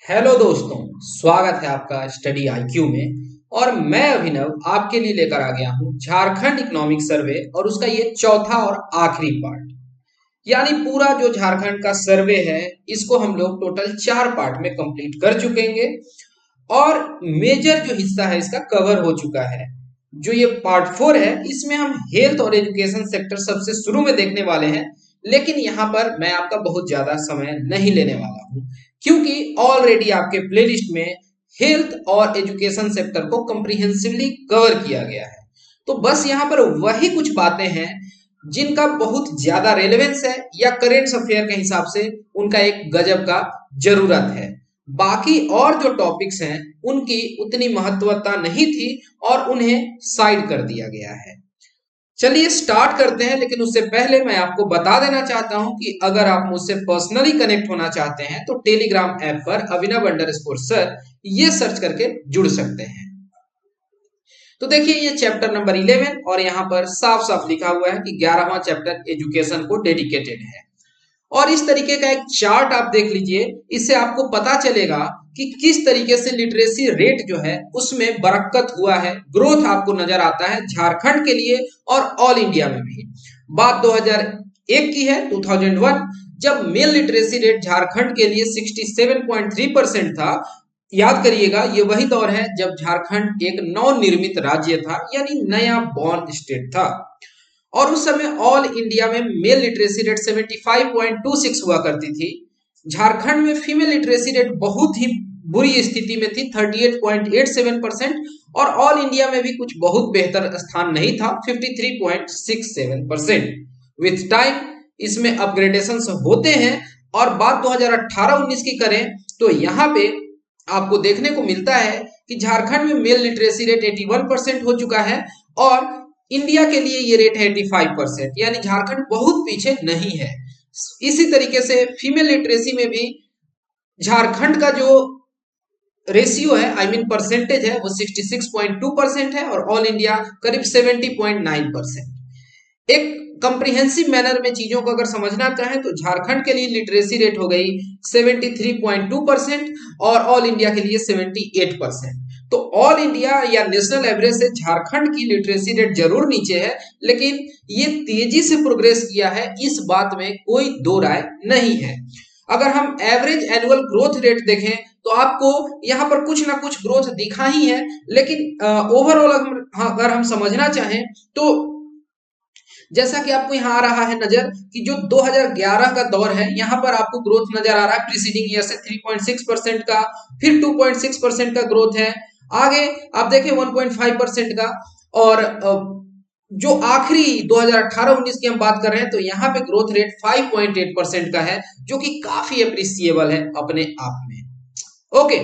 Hello दोस्तों, स्वागत है आपका स्टडी आईक्यू में। और मैं अभिनव आपके लिए लेकर आ गया हूं झारखंड इकोनॉमिक सर्वे और उसका ये चौथा और आखिरी पार्ट। यानी पूरा जो झारखंड का सर्वे है इसको हम लोग टोटल 4 पार्ट में कंप्लीट कर चुकेंगे और मेजर जो हिस्सा है इसका कवर हो चुका है। जो ये पार्ट 4 है इसमें हम हेल्थ और एजुकेशन सेक्टर सबसे शुरू में देखने वाले हैं, लेकिन यहाँ पर मैं आपका बहुत ज्यादा समय नहीं लेने वाला हूँ क्योंकि ऑलरेडी आपके प्लेलिस्ट में हेल्थ और एजुकेशन सेक्टर को कंप्रिहेंसिवली कवर किया गया है। तो बस यहाँ पर वही कुछ बातें हैं जिनका बहुत ज्यादा रेलेवेंस है या करेंट अफेयर के हिसाब से उनका एक गजब का जरूरत है। बाकी और जो टॉपिक्स हैं उनकी उतनी महत्वता नहीं थी और उन्हें साइड कर दिया गया है। चलिए स्टार्ट करते हैं, लेकिन उससे पहले मैं आपको बता देना चाहता हूं कि अगर आप मुझसे पर्सनली कनेक्ट होना चाहते हैं तो टेलीग्राम ऐप पर अभिनव_सर ये सर्च करके जुड़ सकते हैं। तो देखिए ये चैप्टर नंबर 11 और यहाँ पर साफ साफ लिखा हुआ है कि 11वां चैप्टर एजुकेशन को डेडिकेटेड है। और इस तरीके का एक चार्ट आप देख लीजिए, इससे आपको पता चलेगा कि किस तरीके से लिटरेसी रेट जो है उसमें बरकत हुआ है, ग्रोथ आपको नजर आता है झारखंड के लिए और ऑल इंडिया में भी। बात 2001 की है, 2001, जब मेल लिटरेसी रेट झारखंड के लिए 67.3% था। याद करिएगा ये वही दौर है जब झारखंड एक नवनिर्मित राज्य था, यानी नया बॉर्न स्टेट था। और उस समय ऑल इंडिया में मेल लिटरेसी रेट 75.26 हुआ करती थी। झारखंड में फीमेल लिटरेसी रेट बहुत ही बुरी स्थिति में थी, 38.87%। और ऑल इंडिया में भी कुछ बहुत बेहतर स्थान नहीं था, 53.67%। विथ टाइम इसमें अपग्रेडेशन होते हैं। और बात 2018-19 की करें तो यहाँ पे आपको देखने को मिलता है कि झारखंड में मेल लिटरेसी रेट 81% हो चुका है और इंडिया के लिए ये रेट है 85%, यानी झारखंड बहुत पीछे नहीं है। इसी तरीके से फीमेल लिटरेसी में भी झारखंड का जो रेशियो है, आई मीन परसेंटेज है, वो 66.2% है और ऑल इंडिया करीब 70.9%। एक कंप्रिहेंसिव मैनर में चीजों को अगर समझना चाहें तो झारखंड के लिए लिटरेसी रेट हो गई 73.2% और ऑल इंडिया के लिए 78%। तो ऑल इंडिया या नेशनल एवरेज से झारखंड की लिटरेसी रेट जरूर नीचे है, लेकिन ये तेजी से प्रोग्रेस किया है, इस बात में कोई दो राय नहीं है। अगर हम एवरेज एनुअल ग्रोथ रेट देखें तो आपको यहाँ पर कुछ ना कुछ ग्रोथ दिखा ही है, लेकिन ओवरऑल अगर हम समझना चाहें तो जैसा कि आपको यहाँ आ रहा है नजर कि जो 2011 का दौर है, यहाँ पर आपको ग्रोथ नजर आ रहा है प्रीसीडिंग ईयर से 3.6% का, फिर 2.6% का ग्रोथ है, आगे आप देखें 1.5% का, और जो आखिरी 2018-19 की हम बात कर रहे हैं तो यहाँ पे ग्रोथ रेट 5.8% का है, जो कि काफी अप्रिसिएबल है अपने आप में। ओके,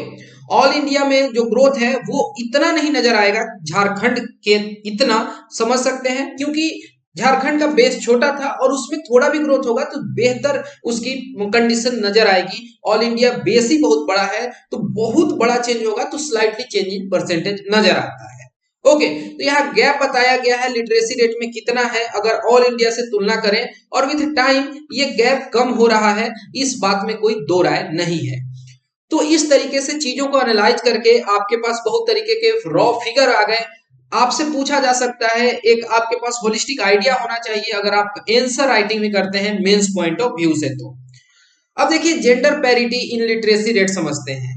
ऑल इंडिया में जो ग्रोथ है वो इतना नहीं नजर आएगा झारखंड के, इतना समझ सकते हैं, क्योंकि झारखंड का बेस छोटा था और उसमें थोड़ा भी ग्रोथ होगा तो बेहतर उसकी कंडीशन नजर आएगी। ऑल इंडिया बेस ही बहुत बड़ा है तो बहुत बड़ा चेंज होगा तो स्लाइटली चेंज इन परसेंटेज नजर आता है। ओके, तो यहाँ गैप बताया गया है लिटरेसी रेट में कितना है अगर ऑल इंडिया से तुलना करें, और विथ टाइम ये गैप कम हो रहा है, इस बात में कोई दो राय नहीं है। तो इस तरीके से चीजों को एनालाइज करके आपके पास बहुत तरीके के रॉ फिगर आ गए। आपसे पूछा जा सकता है, एक आपके पास होलिस्टिक आइडिया होना चाहिए अगर आप आंसर राइटिंग में करते हैं मेंस पॉइंट ऑफ व्यू से। तो अब देखिए gender parity in literacy rate समझते हैं।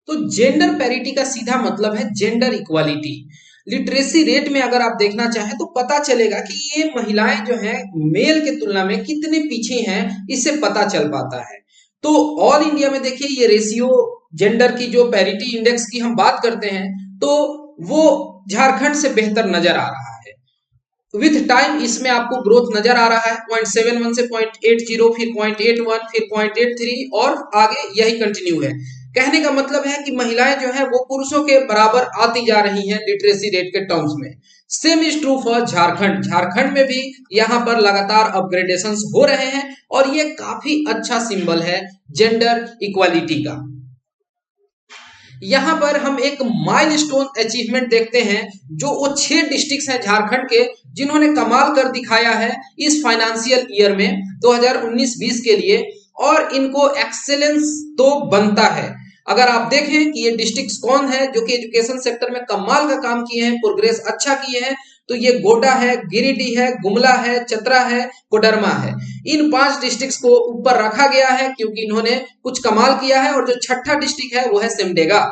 तो जेंडर पैरिटी का सीधा मतलब है जेंडर इक्वालिटी। लिटरेसी रेट में अगर आप देखना चाहें तो पता चलेगा कि ये महिलाएं जो हैं मेल के तुलना में कितने पीछे हैं, इससे पता चल पाता है। तो ऑल इंडिया में देखिए ये रेशियो जेंडर की जो पैरिटी इंडेक्स की हम बात करते हैं तो वो झारखंड से बेहतर नजर आ रहा है। विथ टाइम इसमें आपको ग्रोथ नजर आ रहा है 0.71 से 0.80, फिर 0.81, फिर 0.83 और आगे यही कंटिन्यू है। कहने का मतलब है कि महिलाएं जो है वो पुरुषों के बराबर आती जा रही हैं लिटरेसी रेट के टर्म्स में। Same is true for Jharkhand. Jharkhand में भी यहाँ पर लगातार अपग्रेडेशन हो रहे हैं और ये काफी अच्छा सिंबल है जेंडर इक्वालिटी का। यहाँ पर हम एक माइलस्टोन अचीवमेंट देखते हैं, जो वो 6 डिस्ट्रिक्ट्स हैं झारखंड के जिन्होंने कमाल कर दिखाया है इस फाइनेंशियल ईयर में 2019-20 के लिए, और इनको एक्सेलेंस तो बनता है। अगर आप देखें कि ये डिस्ट्रिक्ट्स कौन है जो कि एजुकेशन सेक्टर में कमाल का काम किए हैं, प्रोग्रेस अच्छा किए हैं, तो ये गोड्डा है, गिरिडीह है, गुमला है, चतरा है, कोडरमा है। इन 5 डिस्ट्रिक्ट्स को ऊपर रखा गया है क्योंकि इन्होंने कुछ कमाल किया है। और जो छठा डिस्ट्रिक्ट है वो है सिमडेगा।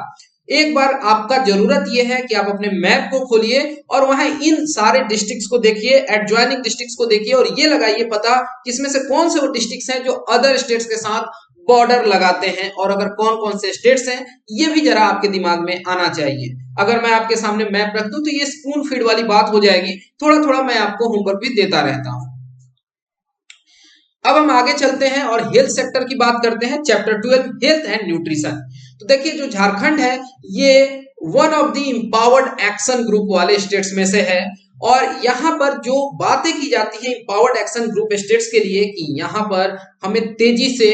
एक बार आपका जरूरत यह है कि आप अपने मैप को खोलिए और वहां इन सारे डिस्ट्रिक्ट्स को देखिए, एडजॉइनिंग डिस्ट्रिक्ट्स को देखिए और ये लगाइए पता किसमें से कौन से वो डिस्ट्रिक्ट्स हैं जो अदर स्टेट्स के साथ बॉर्डर लगाते हैं, और अगर कौन कौन से स्टेट्स हैं ये भी जरा आपके दिमाग में आना चाहिए। अगर मैं आपके सामने मैप रख दूं तो ये स्पून फीड वाली बात हो जाएगी, थोड़ा थोड़ा मैं आपको होमवर्क भी देता रहता हूं। अब हम आगे चलते हैं और हेल्थ सेक्टर की बात करते हैं, चैप्टर 12 हेल्थ एंड न्यूट्रिशन। तो देखिए जो झारखंड है ये one of the empowered action group वाले स्टेट्स में से है। और यहां पर जो बातें की जाती है इंपावर्ड एक्शन ग्रुप स्टेट्स के लिए कि यहां पर हमें तेजी से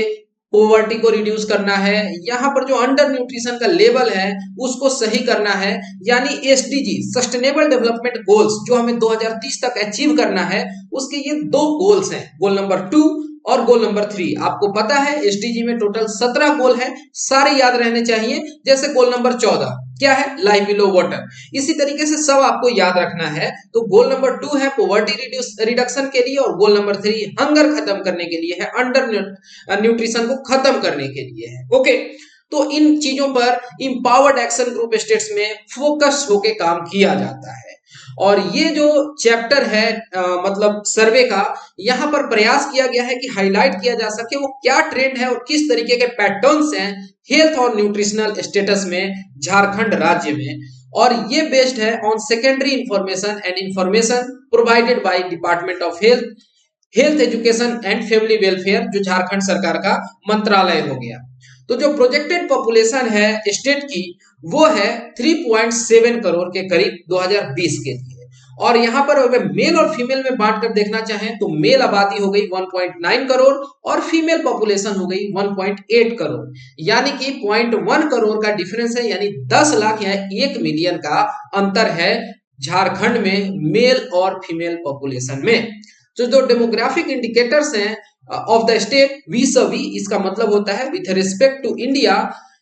पॉवर्टी को रिड्यूस करना है, यहाँ पर जो अंडर न्यूट्रिशन का लेवल है उसको सही करना है, यानी एसडीजी सस्टेनेबल डेवलपमेंट गोल्स जो हमें 2030 तक अचीव करना है, उसके ये 2 गोल्स हैं, गोल नंबर 2 और गोल नंबर 3। आपको पता है एसडीजी में टोटल 17 गोल है, सारे याद रहने चाहिए। जैसे गोल नंबर 14 क्या है, लाइफ बिलो वाटर, इसी तरीके से सब आपको याद रखना है। तो गोल नंबर 2 है पॉवर्टी रिडक्शन के लिए, और गोल नंबर 3 हंगर खत्म करने के लिए है, अंडर न्यूट्रिशन को खत्म करने के लिए है। ओके, तो इन चीजों पर इंपावर्ड एक्शन ग्रुप स्टेट्स में फोकस होके काम किया जाता है। और ये जो चैप्टर है मतलब सर्वे का, यहाँ पर प्रयास किया गया है कि हाईलाइट किया जा सके वो क्या ट्रेंड है और किस तरीके के पैटर्न्स हैं हेल्थ और न्यूट्रिशनल स्टेटस में झारखंड राज्य में। और ये बेस्ड है on secondary information and information provided by department of health education and family welfare, जो झारखंड सरकार का मंत्रालय हो गया। तो जो प्रोजेक्टेड पॉपुलेशन है स्टेट की वो है 3.7 करोड़ के करीब 2020 के लिए। और यहाँ पर अगर मेल और फीमेल में बांट कर देखना चाहें तो मेल आबादी हो गई 1.9 करोड़ और फीमेल पॉपुलेशन हो गई 1.8 करोड़, यानी कि 0.1 करोड़ का डिफरेंस है, यानी 10 लाख या 1 मिलियन का अंतर है झारखंड में मेल और फीमेल पॉपुलेशन में। तो जो डेमोग्राफिक इंडिकेटर्स हैं ऑफ द स्टेट वी इसका मतलब होता है विथ रिस्पेक्ट टू इंडिया,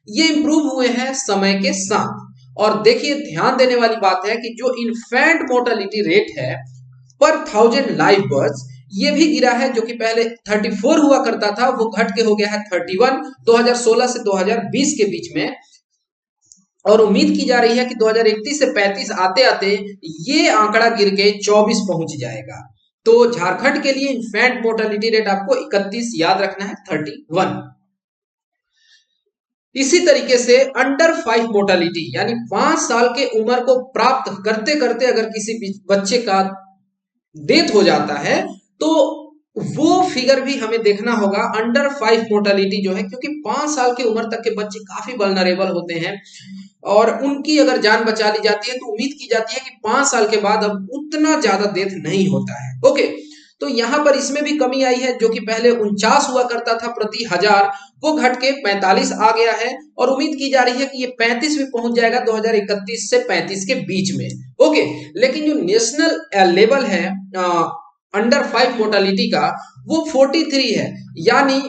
ये इंप्रूव हुए हैं समय के साथ। और देखिए ध्यान देने वाली बात है कि जो इन्फेंट मोर्टेलिटी रेट है पर 1000 लाइव बर्थ, ये भी गिरा है, जो कि पहले 34 हुआ करता था वो घट के हो गया है 31 2016 से 2020 के बीच में। और उम्मीद की जा रही है कि 2031 से 35 आते आते ये आंकड़ा गिर के 24 पहुंच जाएगा। तो झारखंड के लिए इन्फेंट मोर्टेलिटी रेट आपको 31 याद रखना है, 31। इसी तरीके से अंडर 5 मोर्टेलिटी यानी 5 साल के उम्र को प्राप्त करते करते अगर किसी बच्चे का डेथ हो जाता है तो वो फिगर भी हमें देखना होगा। अंडर 5 मोर्टेलिटी जो है, क्योंकि 5 साल की उम्र तक के बच्चे काफी वल्नरेबल होते हैं और उनकी अगर जान बचा ली जाती है तो उम्मीद की जाती है कि 5 साल के बाद अब उतना ज्यादा डेथ नहीं होता है। ओके, तो यहां पर इसमें भी कमी आई है, जो कि पहले 49 हुआ करता था प्रति 1000, वो घट के 45 आ गया है और उम्मीद की जा रही है कि ये 35 भी पहुंच जाएगा 2031 से 35 के बीच में। ओके, लेकिन जो नेशनल लेवल है अंडर 5 मोर्टेलिटी का वो 43 है, यानी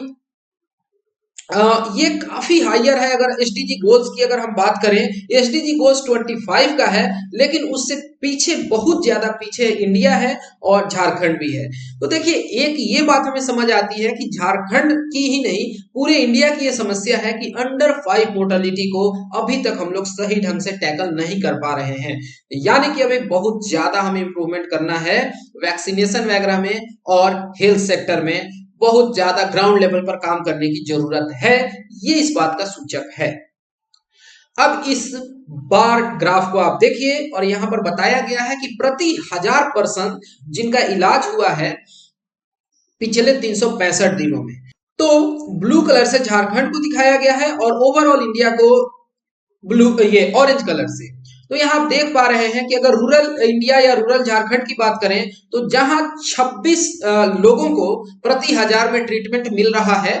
ये काफी हायर है। अगर एसडीजी गोल्स की अगर हम बात करें, एसडीजी गोल्स 25 का है, लेकिन उससे पीछे बहुत ज्यादा पीछे इंडिया है और झारखंड भी है। तो देखिए एक ये बात हमें समझ आती है कि झारखंड की ही नहीं पूरे इंडिया की ये समस्या है कि अंडर 5 मोर्टेलिटी को अभी तक हम लोग सही ढंग से टैकल नहीं कर पा रहे हैं, यानी कि अभी बहुत ज्यादा हमें इंप्रूवमेंट करना है वैक्सीनेशन वगैरह में और हेल्थ सेक्टर में, बहुत ज्यादा ग्राउंड लेवल पर काम करने की जरूरत है, ये इस बात का सूचक है। अब इस बार ग्राफ को आप देखिए और यहां पर बताया गया है कि प्रति 1000 पर्सन जिनका इलाज हुआ है पिछले 365 दिनों में, तो ब्लू कलर से झारखंड को दिखाया गया है और ओवरऑल इंडिया को ब्लू ये ऑरेंज कलर से। तो यहाँ आप देख पा रहे हैं कि अगर रूरल इंडिया या रूरल झारखंड की बात करें तो जहां 26 लोगों को प्रति 1000 में ट्रीटमेंट मिल रहा है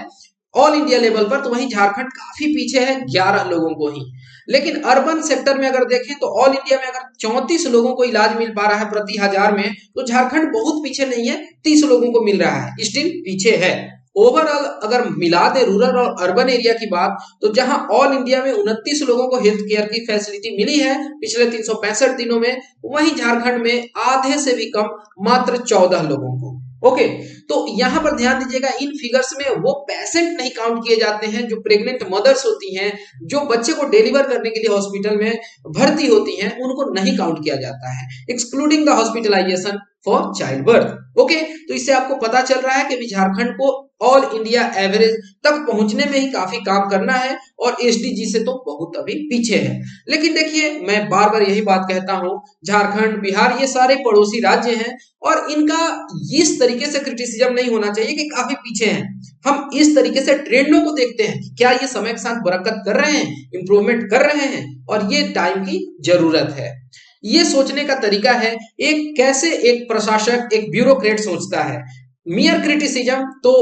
ऑल इंडिया लेवल पर, तो वहीं झारखंड काफी पीछे है 11 लोगों को ही। लेकिन अर्बन सेक्टर में अगर देखें तो ऑल इंडिया में अगर 34 लोगों को इलाज मिल पा रहा है प्रति 1000 में, तो झारखंड बहुत पीछे नहीं है, 30 लोगों को मिल रहा है, स्टिल पीछे है। ओवरऑल अगर मिला दे रूरल और अर्बन एरिया की बात, तो जहां ऑल इंडिया में 29 लोगों को हेल्थ केयर की फैसिलिटी मिली है पिछले 365 दिनों में, वहीं झारखंड में आधे से भी कम, मात्र 14 लोगों को। ओके, तो यहां पर ध्यान दीजिएगा, इन फिगर्स में वो पेशेंट नहीं काउंट किए जाते हैं जो प्रेग्नेंट मदर्स होती हैं, जो बच्चे को डिलीवर करने के लिए हॉस्पिटल में भर्ती होती हैं, उनको नहीं काउंट किया जाता है, excluding the hospitalisation for child birth. Okay, तो इससे आपको पता चल रहा है कि झारखंड को ऑल इंडिया एवरेज तक पहुंचने में ही काफी काम करना है और एसडीजी से तो बहुत अभी पीछे है। लेकिन देखिए, मैं बार बार यही बात कहता हूं, झारखंड, बिहार, ये सारे पड़ोसी राज्य हैं और इनका इस तरीके से क्रिटिसिज्म नहीं होना चाहिए कि काफी पीछे हैं। हम इस तरीके से ट्रेंडों को देखते हैं कि क्या ये समय के साथ बरकत कर रहे हैं, इंप्रूवमेंट कर रहे हैं, और ये टाइम की जरूरत है। ये सोचने का तरीका है, एक कैसे एक प्रशासक, एक ब्यूरोक्रेट सोचता है। मियर क्रिटिसिज्म तो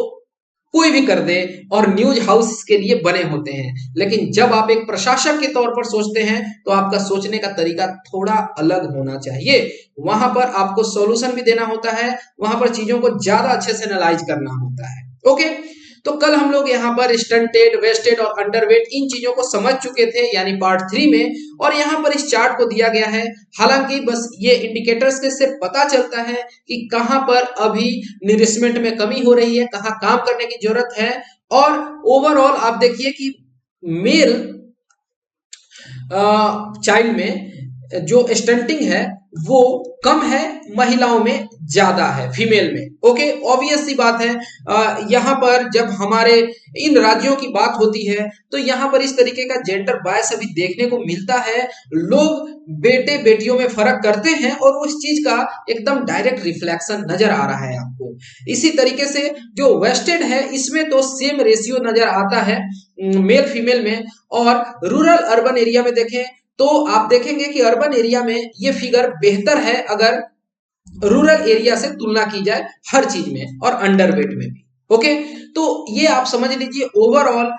कोई भी कर दे और न्यूज हाउस इसके लिए बने होते हैं, लेकिन जब आप एक प्रशासक के तौर पर सोचते हैं तो आपका सोचने का तरीका थोड़ा अलग होना चाहिए। वहां पर आपको सॉल्यूशन भी देना होता है, वहां पर चीजों को ज्यादा अच्छे से एनालाइज करना होता है। ओके, तो कल हम लोग यहाँ पर स्टंटेड, वेस्टेड और अंडरवेट इन चीजों को समझ चुके थे, यानी पार्ट 3 में, और यहाँ पर इस चार्ट को दिया गया है। हालांकि बस ये इंडिकेटर्स से पता चलता है कि कहां पर अभी निरिशमेंट में कमी हो रही है, कहां काम करने की जरूरत है। और ओवरऑल आप देखिए कि मेल चाइल्ड में जो स्टंटिंग है वो कम है, महिलाओं में ज्यादा है, फीमेल में। ओके, ऑब्वियस सी बात है। यहाँ पर जब हमारे इन राज्यों की बात होती है तो यहाँ पर इस तरीके का जेंडर बायस अभी देखने को मिलता है। लोग बेटे बेटियों में फर्क करते हैं और उस चीज का एकदम डायरेक्ट रिफ्लेक्शन नजर आ रहा है आपको। इसी तरीके से जो वेस्टेड है, इसमें तो सेम रेशियो नजर आता है मेल फीमेल में। और रूरल अर्बन एरिया में देखें तो आप देखेंगे कि अर्बन एरिया में ये फिगर बेहतर है अगर रूरल एरिया से तुलना की जाए हर चीज में, और अंडरवेट में भी। ओके, तो ये आप समझ लीजिए ओवरऑल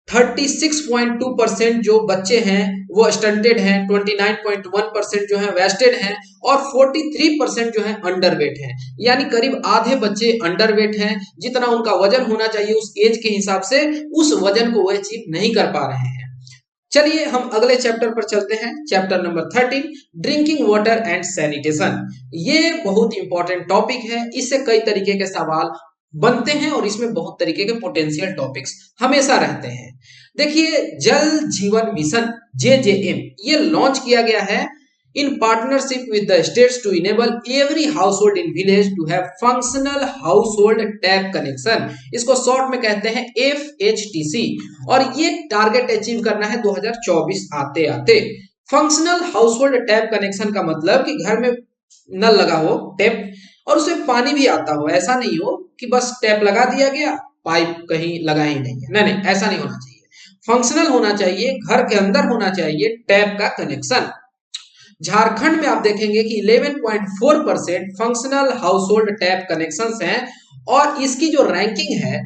36.2% जो बच्चे हैं वो स्टंटेड हैं, 29.1% जो है वेस्टेड हैं, और 43% जो है अंडरवेट हैं। यानी करीब आधे बच्चे अंडरवेट हैं, जितना उनका वजन होना चाहिए उस एज के हिसाब से, उस वजन को वह अचीव नहीं कर पा रहे हैं। चलिए हम अगले चैप्टर पर चलते हैं, chapter number 13, drinking water and sanitation. ये बहुत इंपॉर्टेंट टॉपिक है, इससे कई तरीके के सवाल बनते हैं और इसमें बहुत तरीके के पोटेंशियल टॉपिक्स हमेशा रहते हैं। देखिए, जल जीवन मिशन JJM ये लॉन्च किया गया है in partnership with the states to enable every household in village to have functional household tap connection। इसको शॉर्ट में कहते हैं FHTC, और ये टारगेट अचीव करना है 2024 आते आते। फंक्शनल हाउसहोल्ड टैप कनेक्शन का मतलब कि घर में नल लगा हो, टैप, और उसमें पानी भी आता हो। ऐसा नहीं हो कि बस टैप लगा दिया गया, पाइप कहीं लगा ही नहीं है, नहीं, ऐसा नहीं होना चाहिए। फंक्शनल होना चाहिए, घर के अंदर होना चाहिए टैप का कनेक्शन। झारखंड में आप देखेंगे कि 11.4% फंक्शनल हाउसहोल्ड टैप कनेक्शंस हैं, और इसकी जो रैंकिंग है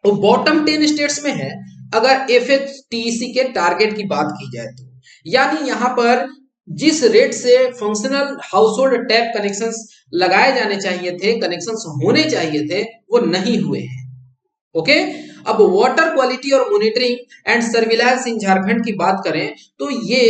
वो बॉटम 10 स्टेट्स में है अगर FHTC के टारगेट की बात की जाए तो। यानी यहां पर जिस रेट से फंक्शनल हाउसहोल्ड टैप कनेक्शंस लगाए जाने चाहिए थे, कनेक्शंस होने चाहिए थे, वो नहीं हुए हैं। ओके, अब वाटर क्वालिटी और मॉनिटरिंग एंड सर्विलांस इन झारखंड की बात करें तो ये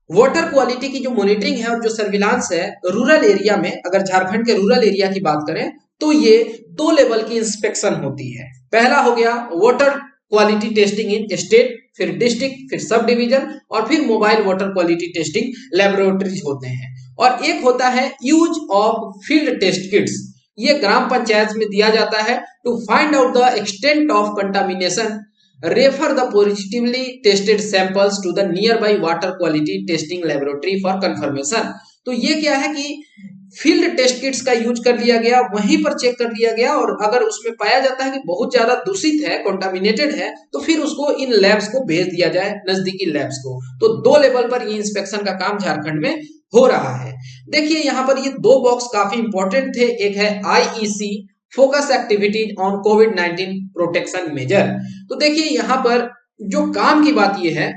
वाटर क्वालिटी की जो मॉनिटरिंग है और जो सर्विलांस है रूरल एरिया में, अगर झारखंड के रूरल एरिया की बात करें तो ये 2 लेवल की इंस्पेक्शन होती है। पहला हो गया water quality testing in state, फिर डिस्ट्रिक्ट, फिर सब डिवीजन, और फिर mobile water quality testing laboratories होते हैं। और एक होता है use of field test kits, ये ग्राम पंचायत में दिया जाता है to find out the extent of contamination, refer the positively tested samples to the nearby water quality testing laboratory for confirmation। तो ये क्या है कि फील्ड टेस्ट किट्स का यूज कर लिया गया, वहीं पर चेक कर लिया गया, और अगर उसमें पाया जाता है कि बहुत ज्यादा दूषित है, कंटामिनेटेड है, तो फिर उसको इन लैब्स को भेज दिया जाए, नजदीकी लैब्स को। तो 2 लेवल पर ये इंस्पेक्शन का काम झारखंड में हो रहा है। देखिए यहाँ पर ये 2 बॉक्स काफी इंपॉर्टेंट थे, एक है IEC focus activities on covid protection major. तो देखिए यहां पर जो काम की बात यह है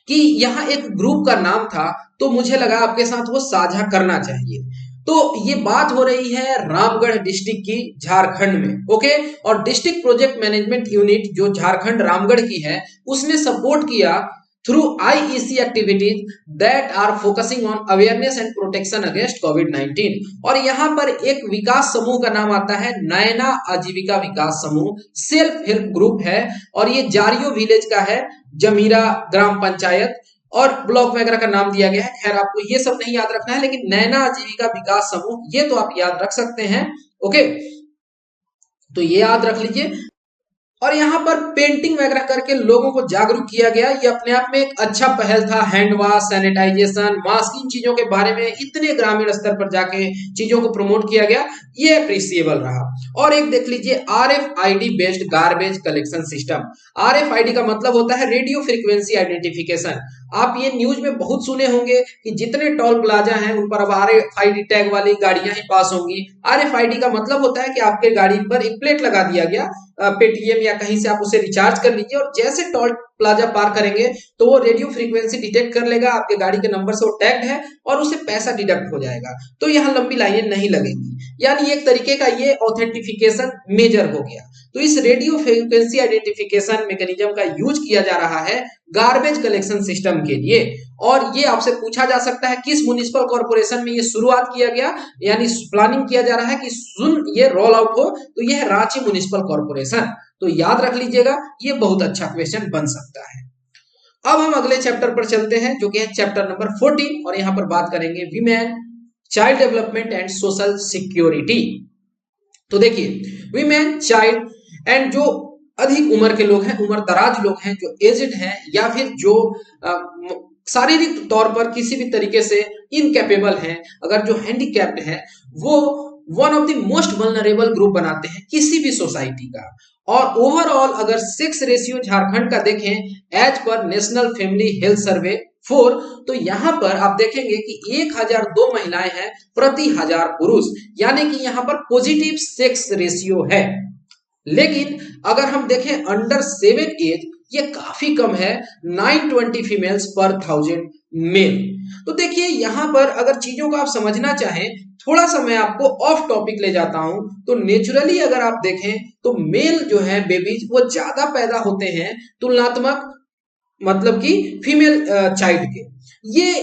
कि यहां एक ग्रुप का नाम था, तो मुझे लगा आपके साथ वो साझा करना चाहिए। तो ये बात हो रही है रामगढ़ डिस्ट्रिक्ट की, झारखंड में। ओके, और डिस्ट्रिक्ट प्रोजेक्ट मैनेजमेंट यूनिट जो झारखंड रामगढ़ की है, उसने सपोर्ट किया through IEC activities that are focusing on awareness and protection against कोविड-19। और यहाँ पर एक विकास समूह का नाम आता है नयना आजीविका विकास समूह, सेल्फ हेल्प ग्रुप है, और ये जारियो विलेज का है, जमीरा ग्राम पंचायत, और ब्लॉक वगैरह का नाम दिया गया है। खैर आपको ये सब नहीं याद रखना है, लेकिन नैना आजीविका विकास समूह ये तो आप याद रख सकते हैं। ओके, तो ये याद रख लीजिए। और यहाँ पर पेंटिंग वगैरह करके लोगों को जागरूक किया गया। ये अपने आप में एक अच्छा पहल था। हैंड वॉश, सैनिटाइजेशन, मास्क, इन चीजों के बारे में इतने ग्रामीण स्तर पर जाके चीजों को प्रमोट किया गया, ये अप्रिशिएबल रहा। और एक देख लीजिए RFID based garbage collection system. RFID का मतलब होता है रेडियो फ्रीक्वेंसी आइडेंटिफिकेशन। आप ये न्यूज में बहुत सुने होंगे कि जितने टोल प्लाजा हैं उन पर अब RFID टैग वाली गाड़ियां ही पास होंगी। RFID का मतलब होता है कि आपके गाड़ी पर एक प्लेट लगा दिया गया, पेटीएम या कहीं से आप उसे रिचार्ज कर लीजिए, और जैसे टोल प्लाजा पार करेंगे तो वो रेडियो फ्रीक्वेंसी डिटेक्ट कर लेगा, आपके गाड़ी के नंबर से वो टैग्ड है, और उसे पैसा डिडक्ट हो जाएगा। तो यहाँ लंबी लाइनें नहीं लगेंगी, यानी एक तरीके का ये ऑथेंटिफिकेशन मेजर हो गया। तो इस रेडियो फ्रीक्वेंसी आइडेंटिफिकेशन मैकेनिज्म का यूज किया जा रहा है गार्बेज कलेक्शन सिस्टम के लिए। और ये आपसे पूछा जा सकता है किस म्युनिसिपल कॉर्पोरेशन में ये शुरुआत किया गया, यानी प्लानिंग किया जा रहा है कि सुन ये रोल आउट हो, तो यह रांची म्युनिसिपल कॉर्पोरेशन। तो याद रख लीजिएगा, ये बहुत अच्छा क्वेश्चन बन सकता है। अब हम अगले चैप्टर पर चलते हैं, जो कि है चैप्टर नंबर 14, और यहां पर बात करेंगे women, child development and social security. तो देखिए, विमेन, चाइल्ड एंड जो अधिक उम्र के लोग हैं, उम्र दराज लोग हैं, जो एजेड हैं, या फिर जो शारीरिक तौर पर किसी भी तरीके से इनकैपेबल हैं, अगर जो हैंडीकैप्ड हैं, वो one of the most vulnerable group बनाते हैं किसी भी सोसाइटी का। और ओवरऑल अगर सेक्स रेशियो झारखंड का देखें as per national family health survey 4, तो यहां पर आप देखेंगे कि 1002 महिलाएं हैं प्रति 1000 पुरुष, यानी कि यहां पर पॉजिटिव सेक्स रेशियो है। लेकिन अगर हम देखें अंडर 7 एज, ये काफी कम है, 920 फीमेल्स पर 1000 मेल। तो देखिए यहां पर अगर चीजों को आप समझना चाहें, थोड़ा सा मैं आपको ऑफ टॉपिक ले जाता हूं, तो नेचुरली अगर आप देखें तो मेल जो है बेबीज वो ज्यादा पैदा होते हैं तुलनात्मक, मतलब कि फीमेल चाइल्ड के। ये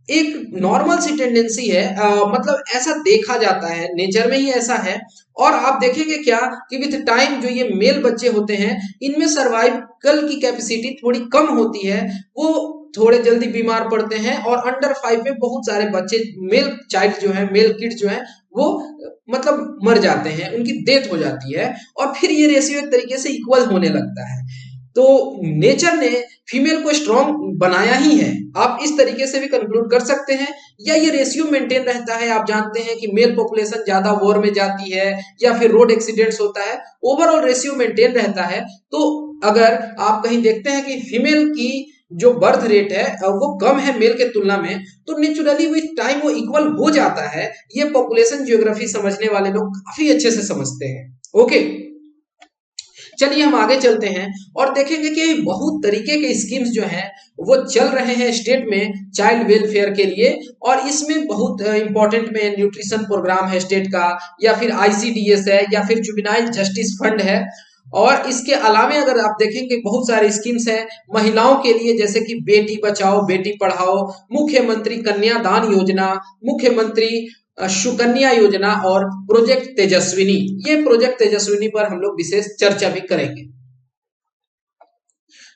एक नॉर्मल सी टेंडेंसी है, मतलब ऐसा देखा जाता है, नेचर में ही ऐसा है। और आप देखेंगे क्या कि विथ टाइम जो ये मेल बच्चे होते हैं, इनमें सर्वाइवल की कैपेसिटी थोड़ी कम होती है, वो थोड़े जल्दी बीमार पड़ते हैं, और अंडर 5 में बहुत सारे बच्चे, मेल चाइल्ड जो है, मेल किड जो है, वो मतलब मर जाते हैं, उनकी डेथ हो जाती है, और फिर ये रेशियो एक तरीके से इक्वल होने लगता है। तो नेचर ने फीमेल को स्ट्रॉन्ग बनाया ही है, आप इस तरीके से भी कंक्लूड कर सकते हैं। या ये रेशियो मेंटेन रहता है, आप जानते हैं कि मेल पॉपुलेशन ज्यादा वॉर में जाती है, या फिर रोड एक्सीडेंट्स होता है, ओवरऑल रेशियो मेंटेन रहता है। तो अगर आप कहीं देखते हैं कि फीमेल की जो बर्थ रेट है वो कम है मेल के तुलना में, तो नेचुरली विथ टाइम वो इक्वल हो जाता है। ये पॉपुलेशन ज्योग्राफी समझने वाले लोग काफी अच्छे से समझते हैं। ओके, चलिए हम आगे चलते हैं और देखेंगे कि बहुत तरीके के स्कीम्स जो हैं वो चल रहे हैं स्टेट में चाइल्ड वेलफेयर के लिए। और इसमें बहुत इंपॉर्टेंट में न्यूट्रिशन प्रोग्राम है स्टेट का, या फिर ICDS है, या फिर जुवेनाइल जस्टिस फंड है। और इसके अलावे अगर आप देखेंगे बहुत सारे स्कीम्स हैं महिलाओं के लिए, जैसे कि बेटी बचाओ बेटी पढ़ाओ, मुख्यमंत्री कन्यादान योजना, मुख्यमंत्री सुकन्या योजना, और प्रोजेक्ट तेजस्विनी। ये प्रोजेक्ट तेजस्विनी पर हम लोग विशेष चर्चा भी करेंगे।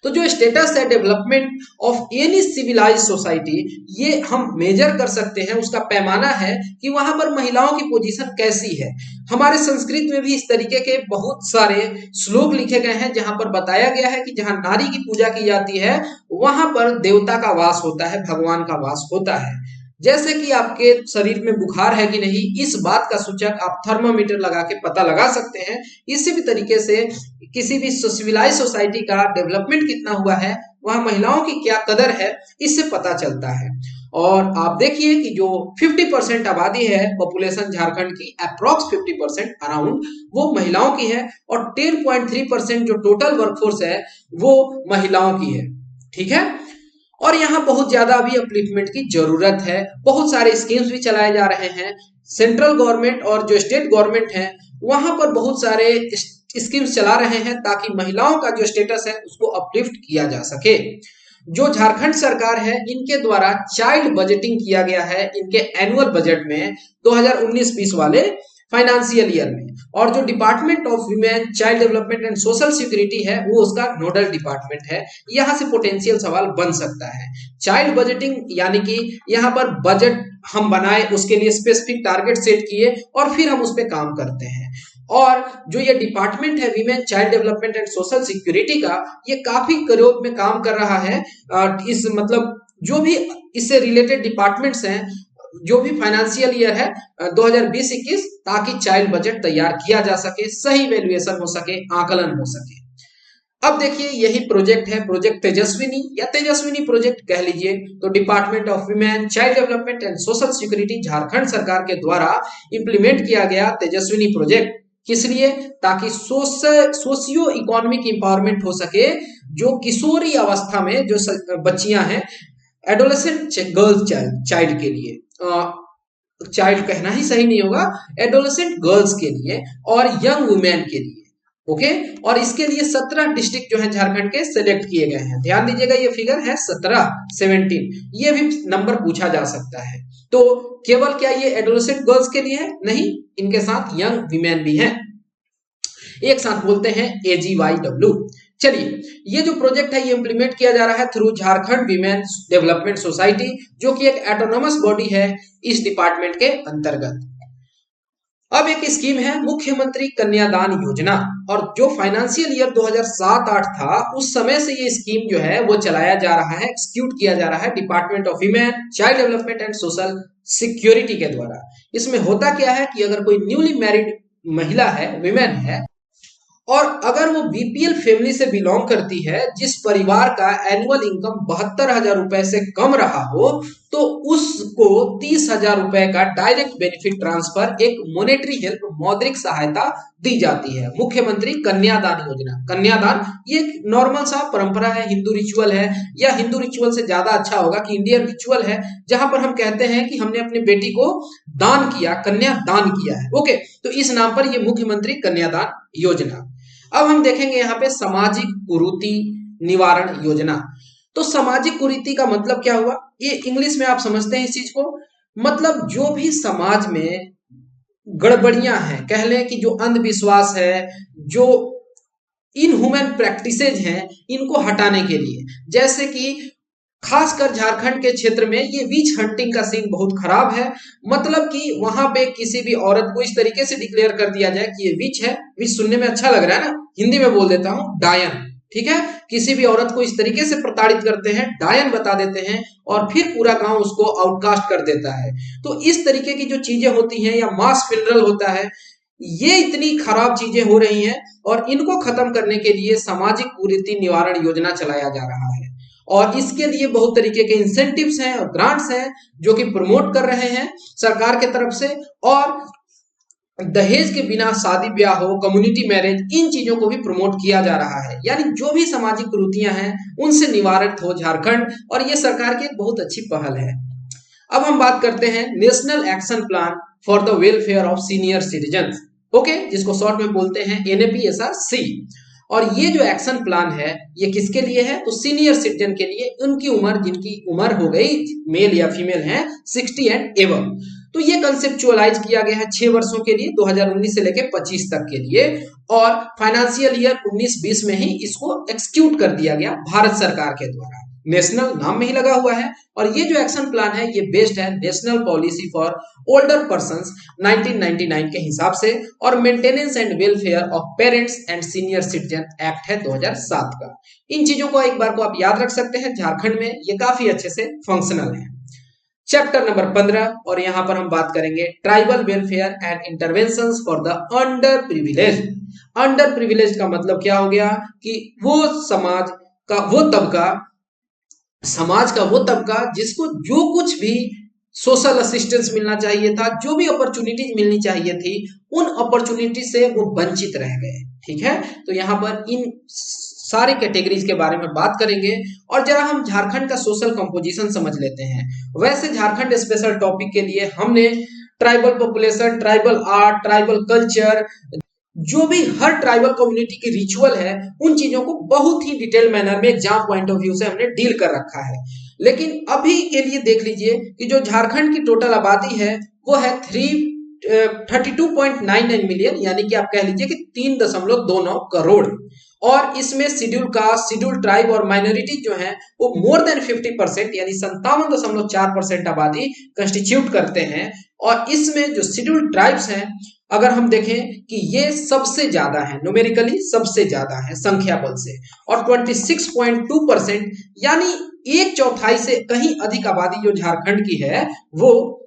तो जो स्टेटस है development of any civilise society, ये हम मेजर कर सकते हैं, उसका पैमाना है कि वहां पर महिलाओं की पोजीशन कैसी है। हमारे संस्कृत में भी इस तरीके के बहुत सारे श्लोक लिखे गए हैं जहां पर बताया गया है कि जहां नारी की पूजा की जाती है वहां पर देवता का वास होता है, भगवान का वास होता है। जैसे कि आपके शरीर में बुखार है कि नहीं, इस बात का सूचक आप थर्मामीटर लगा के पता लगा सकते हैं। इसी भी तरीके से किसी भी सिविलाइज सोसाइटी का डेवलपमेंट कितना हुआ है, वहां महिलाओं की क्या कदर है, इससे पता चलता है। और आप देखिए कि जो 50% आबादी है पॉपुलेशन झारखंड की, अप्रॉक्स 50% अराउंड वो महिलाओं की है, और 10.3% जो टोटल वर्कफोर्स है वो महिलाओं की है। ठीक है, और यहाँ बहुत ज्यादा अभी अपलिफ्टमेंट की जरूरत है। बहुत सारे स्कीम्स भी चलाए जा रहे हैं। सेंट्रल गवर्नमेंट और जो स्टेट गवर्नमेंट है वहां पर बहुत सारे स्कीम्स चला रहे हैं ताकि महिलाओं का जो स्टेटस है उसको अपलिफ्ट किया जा सके। जो झारखंड सरकार है इनके द्वारा चाइल्ड बजटिंग किया गया है इनके एनुअल बजट में 2019-20 वाले फाइनेंशियल ईयर में। और जो department of women child development and social security है वो उसका नोडल डिपार्टमेंट है। यहाँ से पोटेंशियल सवाल बन सकता है। चाइल्ड बजटिंग यानी कि यहाँ पर बजट हम बनाए, उसके लिए स्पेसिफिक टारगेट सेट किए और फिर हम उस पर काम करते हैं। और जो ये डिपार्टमेंट है women child development and social security का, ये काफी करोड़ में काम कर रहा है। इस मतलब जो भी इससे रिलेटेड डिपार्टमेंट्स हैं, जो भी फाइनेंशियल ईयर है 2020-21, ताकि चाइल्ड बजट तैयार किया जा सके, सही वैल्यूएशन हो सके, आकलन हो सके। अब देखिए यही प्रोजेक्ट है, प्रोजेक्ट तेजस्विनी या तेजस्विनी प्रोजेक्ट कह लीजिए। तो department of women child development and social security Jharkhand सरकार के द्वारा इंप्लीमेंट किया गया तेजस्विनी प्रोजेक्ट। किस लिए? ताकि सोशियो इकोनॉमिक इंपावरमेंट हो सके। जो किशोरी अवस्था में जो बच्चियां हैं, एडोलेसेंट गर्ल्स चाइल्ड के लिए, चाइल्ड कहना ही सही नहीं होगा, एडोलेसेंट गर्ल्स के लिए और यंग वुमेन के लिए। ओके, और इसके लिए 17 डिस्ट्रिक्ट जो है झारखंड के सिलेक्ट किए गए हैं। ध्यान दीजिएगा ये फिगर है 17 ये भी नंबर पूछा जा सकता है। तो केवल क्या ये एडोलेसेंट गर्ल्स के लिए है? नहीं, इनके साथ यंग वीमेन भी हैं। एक साथ बोलते हैं AGYW। चलिए, ये जो प्रोजेक्ट है ये इंप्लीमेंट किया जा रहा है through Jharkhand women development society, जो कि एक ऑटोनोमस बॉडी है इस डिपार्टमेंट के अंतर्गत। अब एक स्कीम है मुख्यमंत्री कन्यादान योजना, और जो फाइनेंशियल ईयर 2007-8 था उस समय से ये स्कीम जो है वो चलाया जा रहा है, एक्सिक्यूट किया जा रहा है department of women child development and social security के द्वारा। इसमें होता क्या है कि अगर कोई न्यूली मैरिड महिला है, विमेन है, और अगर वो बीपीएल फैमिली से बिलोंग करती है, जिस परिवार का एनुअल इनकम 72,000 रुपए से कम रहा हो, तो उसको 30,000 रुपए का डायरेक्ट बेनिफिट ट्रांसफर, एक मॉनेटरी हेल्प, मौद्रिक सहायता दी जाती है। मुख्यमंत्री कन्यादान योजना। कन्यादान ये एक नॉर्मल सा परंपरा है, हिंदू रिचुअल है, या हिंदू रिचुअल से ज्यादा अच्छा होगा कि इंडियन रिचुअल है, जहां पर हम कहते हैं कि हमने अपनी बेटी को दान किया, कन्या दान किया है। ओके, तो इस नाम पर यह मुख्यमंत्री कन्यादान योजना। अब हम देखेंगे यहाँ पे सामाजिक कुरीति निवारण योजना। तो सामाजिक कुरीति का मतलब क्या हुआ? ये इंग्लिश में आप समझते हैं इस चीज को, मतलब जो भी समाज में गड़बड़ियां हैं, कह लें कि जो अंधविश्वास है, जो इनह्यूमन प्रैक्टिसेज हैं, इनको हटाने के लिए, जैसे कि खासकर झारखंड के क्षेत्र में ये विच हंटिंग का सीन बहुत खराब है। मतलब कि वहां पे किसी भी औरत को इस तरीके से डिक्लेयर कर दिया जाए कि ये विच है, विच सुनने में अच्छा लग रहा है ना, हिंदी में बोल देता हूं, डायन। ठीक है, किसी भी औरत को इस तरीके से प्रताड़ित करते हैं, डायन बता देते हैं, और फिर पूरा गांव उसको आउटकास्ट कर देता है। तो इस तरीके की जो चीजें होती हैं, या मास फ्यूनरल होता है, ये इतनी खराब चीजें हो रही हैं, और इनको खत्म करने के लिए सामाजिक कुरीति निवारण योजना चलाया जा रहा है। और इसके लिए बहुत तरीके के इंसेंटिव्स हैं और ग्रांट्स हैं जो कि प्रमोट कर रहे हैं सरकार के तरफ से। और दहेज के बिना शादी ब्याह हो, कम्युनिटी मैरिज, इन चीजों को भी प्रमोट किया जा रहा है। यानी जो भी सामाजिक कुरीतियां हैं उनसे निवारित हो झारखंड, और ये सरकार की एक बहुत अच्छी पहल है। अब हम बात करते हैं national action plan for the welfare of senior citizen, okay, जिसको शॉर्ट में बोलते हैं NAPSRC। और ये जो एक्शन प्लान है ये किसके लिए है? तो सीनियर सिटीजन के लिए, उनकी उम्र, जिनकी उम्र हो गई, मेल या फीमेल है, 60 एंड एबव। तो ये कंसेप्चुअलाइज किया गया है 6 वर्षों के लिए, 2019 से लेकर 25 तक के लिए, और फाइनेंशियल ईयर 19-20 में ही इसको एक्सिक्यूट कर दिया गया भारत सरकार के द्वारा। नेशनल नाम में ही लगा हुआ है। और ये जो एक्शन प्लान है ये बेस्ड है national policy for older persons 1999 के हिसाब से, और maintenance and welfare of parents and senior citizen act है 2007 का। इन चीजों को एक बार को आप याद रख सकते हैं, झारखंड में ये काफी अच्छे से फंक्शनल है। चैप्टर नंबर 15, और यहां पर हम बात करेंगे tribal welfare and interventions for the under privilege. Under privilege का मतलब क्या हो गया कि वो समाज का वो तबका जिसको जो कुछ भी सोशल असिस्टेंस मिलना चाहिए था, जो भी अपॉर्चुनिटीज मिलनी चाहिए थी, उन अपॉर्चुनिटी से वो वंचित रह गए। ठीक है, तो यहाँ पर इन सारी कैटेगरीज के बारे में बात करेंगे। और जरा हम झारखंड का सोशल कंपोजिशन समझ लेते हैं। वैसे झारखंड स्पेशल टॉपिक के लिए हमने tribal population, tribal art, tribal culture, जो भी हर ट्राइबल कम्युनिटी की रिचुअल है, उन चीजों को बहुत ही डिटेल मैनर में एग्जाम पॉइंट ऑफ व्यू से हमने डील कर रखा है। लेकिन अभी के लिए देख लीजिए कि जो झारखंड की टोटल आबादी है वो है 32.99 मिलियन, यानी कि आप कह लीजिए कि 3.29 करोड़। और इसमें शेड्यूल कास्ट, शेड्यूल ट्राइब और माइनॉरिटी जो है वो मोर देन 50% यानी 57.4% आबादी कंस्टिट्यूट करते हैं। और इसमें जो शेड्यूल ट्राइब्स हैं, अगर हम देखें कि ये सबसे ज्यादा है, न्यूमेरिकली सबसे ज्यादा है संख्या बल से, और 26.2% यानी 1/4 से कहीं अधिक आबादी जो झारखंड की है वो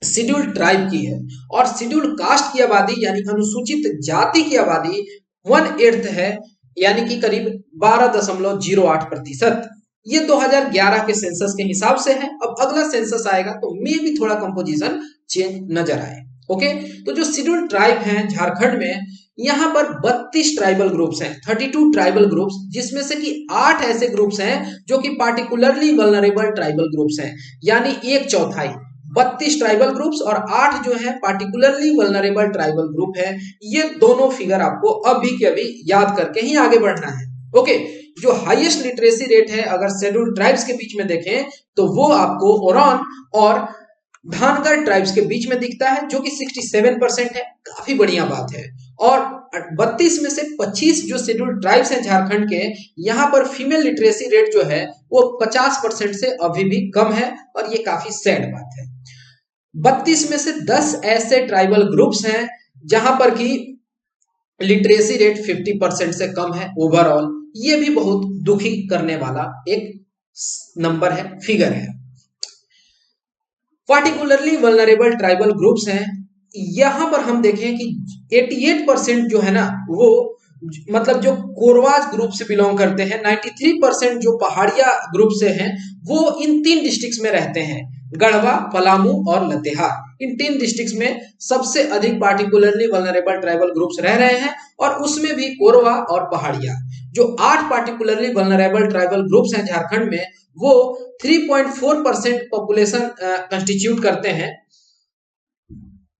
शेड्यूल ट्राइब की है। और शेड्यूल कास्ट की आबादी यानी अनुसूचित जाति की आबादी 1/8 है, यानी कि करीब 12.08%। ये 2011 के सेंसस के हिसाब से है। अब अगला सेंसस आएगा तो मे भी थोड़ा कंपोजिशन चेंज नजर आए। ओके, तो जो शेड्यूल ट्राइब हैं झारखंड में, यहाँ पर 32 ट्राइबल ग्रुप्स हैं, 32 ट्राइबल ग्रुप्स, जिसमें से कि 8 ऐसे ग्रुप्स हैं जो कि पार्टिकुलरली वल्नरेबल ट्राइबल ग्रुप्स हैं, यानी 1/4। 32 ट्राइबल ग्रुप्स और 8 जो है पार्टिकुलरली वल्नरेबल ट्राइबल ग्रुप है। ये दोनों फिगर आपको अभी के अभी याद करके ही आगे बढ़ना है। ओके, जो हाईएस्ट लिटरेसी रेट है अगर शेड्यूल ट्राइब्स के बीच में देखें तो वो आपको ओरान और धानगढ़ ट्राइब्स के बीच में दिखता है, जो कि 67% है, काफी बढ़िया बात है। और 32 में से 25 जो शेड्यूल ट्राइब्स हैं झारखंड के, यहाँ पर फीमेल लिटरेसी रेट जो है वो 50% से अभी भी कम है, और ये काफी सैड बात है। 32 में से 10 ऐसे ट्राइबल ग्रुप्स हैं जहां पर की लिटरेसी रेट 50% से कम है ओवरऑल। ये भी बहुत दुखी करने वाला एक नंबर है, फिगर है। पार्टिकुलरली वल्नरेबल ट्राइबल ग्रुप्स हैं, यहां पर हम देखें कि 88% जो है ना वो मतलब जो कोरवाज ग्रुप से बिलोंग करते हैं, 93% जो पहाड़िया ग्रुप से हैं वो इन 3 डिस्ट्रिक्ट्स में रहते हैं, गढ़वा, पलामू और लातेहार। इन 3 डिस्ट्रिक्ट्स में सबसे अधिक पार्टिकुलरली वल्नरेबल ट्राइबल ग्रुप्स रह रहे हैं, और उसमें भी कोरवा और पहाड़िया। जो 8 पार्टिकुलरली वल्नरेबल ट्राइबल ग्रुप्स हैं झारखंड में, वो 3.4% पॉपुलेशन कंस्टिट्यूट करते हैं,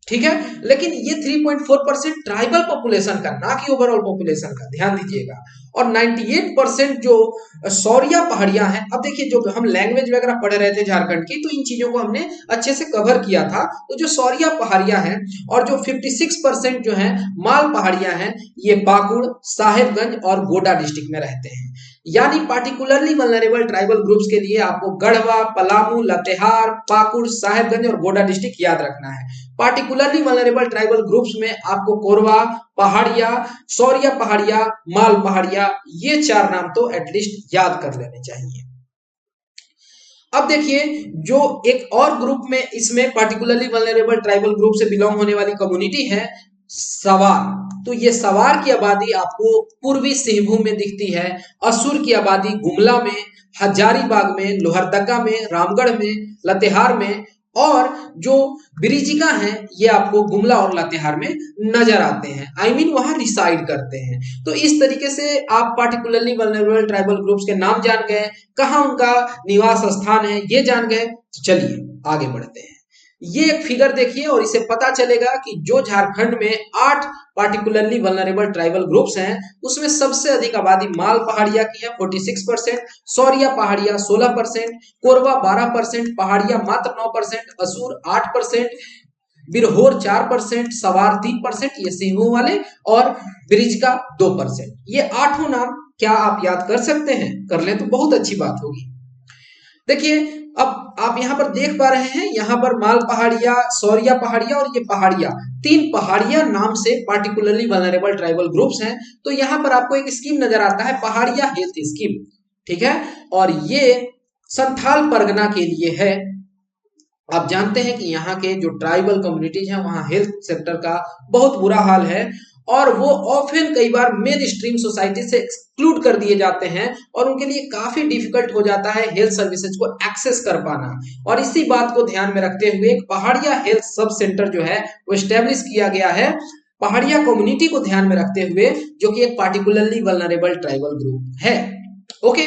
ठीक है। लेकिन ये 3.4% ट्राइबल पॉपुलेशन का, ना कि ओवरऑल पॉपुलेशन का, ध्यान दीजिएगा। और 98% जो सौरिया पहाड़ियां हैं, अब देखिए जो हम लैंग्वेज वगैरह पढ़ रहे थे झारखंड की, तो इन चीजों को हमने अच्छे से कवर किया था। तो जो सौरिया पहाड़ियां हैं और जो 56% जो है माल पहाड़ियां हैं, ये पाकुड़, साहेबगंज और गोड्डा डिस्ट्रिक्ट में रहते हैं। यानी पार्टिकुलरली वल्नरेबल ट्राइबल ग्रुप्स के लिए आपको गढ़वा, पलामू, लातेहार, पाकुड़, साहेबगंज और गोड्डा डिस्ट्रिक्ट याद रखना है। पार्टिकुलरली वल्नरेबल ट्राइबल ग्रुप्स में आपको कोरवा पहाड़िया, सौरिया पहाड़िया, माल पहाड़िया, ये 4 नाम तो एटलीस्ट याद कर लेने चाहिए। अब देखिए जो एक और ग्रुप में इसमें पार्टिकुलरली वल्नरेबल ट्राइबल ग्रुप से बिलोंग होने वाली कम्युनिटी है सवार। तो ये सवार की आबादी आपको पूर्वी सिंहभूम में दिखती है। असुर की आबादी गुमला में, हजारीबाग में, लोहरदगा में, रामगढ़ में, लातेहार में, और जो बिरिजिका हैं ये आपको गुमला और लातेहार में नजर आते हैं, आई मीन वहां रिसाइड करते हैं। तो इस तरीके से आप पार्टिकुलरली वल्नरेबल ट्राइबल ग्रुप्स के नाम जान गए, कहां उनका निवास स्थान है ये जान गए। तो चलिए आगे बढ़ते हैं। ये एक फिगर देखिए और इसे पता चलेगा कि जो झारखंड में 8 पार्टिकुलरली वल्नरेबल ट्राइबल ग्रुप्स हैं, उसमें सबसे अधिक आबादी माल पहाड़िया की है 46%, सौरिया पहाड़िया 16%, कोरवा 12%, पहाड़िया मात्र 9%, असुर 8%, बिरहोर 4%, सवार 3%, ये सिंहभूम वाले, और बिरिजका 2%। ये 8 नाम क्या आप याद कर सकते हैं? कर लें तो बहुत अच्छी बात होगी। देखिए अब आप यहां पर देख पा रहे हैं, यहां पर माल पहाड़िया, सौरिया पहाड़िया और ये पहाड़िया, 3 पहाड़िया नाम से पार्टिकुलरली वल्नरेबल ट्राइबल ग्रुप्स हैं। तो यहां पर आपको एक स्कीम नजर आता है, पहाड़िया हेल्थ स्कीम, ठीक है। और ये संथाल परगना के लिए है। आप जानते हैं कि यहाँ के जो ट्राइबल कम्युनिटीज हैं वहां हेल्थ सेक्टर का बहुत बुरा हाल है, और वो ऑफन कई बार मेन स्ट्रीम सोसाइटी से एक्सक्लूड कर दिए जाते हैं, और उनके लिए काफी डिफिकल्ट हो जाता है हेल्थ सर्विसेज को एक्सेस कर पाना। और इसी बात को ध्यान में रखते हुए एक पहाड़िया हेल्थ सब सेंटर जो है वो एस्टेब्लिश किया गया है पहाड़िया कम्युनिटी को ध्यान में रखते हुए, जो कि एक पार्टिकुलरली वल्नरेबल ट्राइबल ग्रुप है। ओके,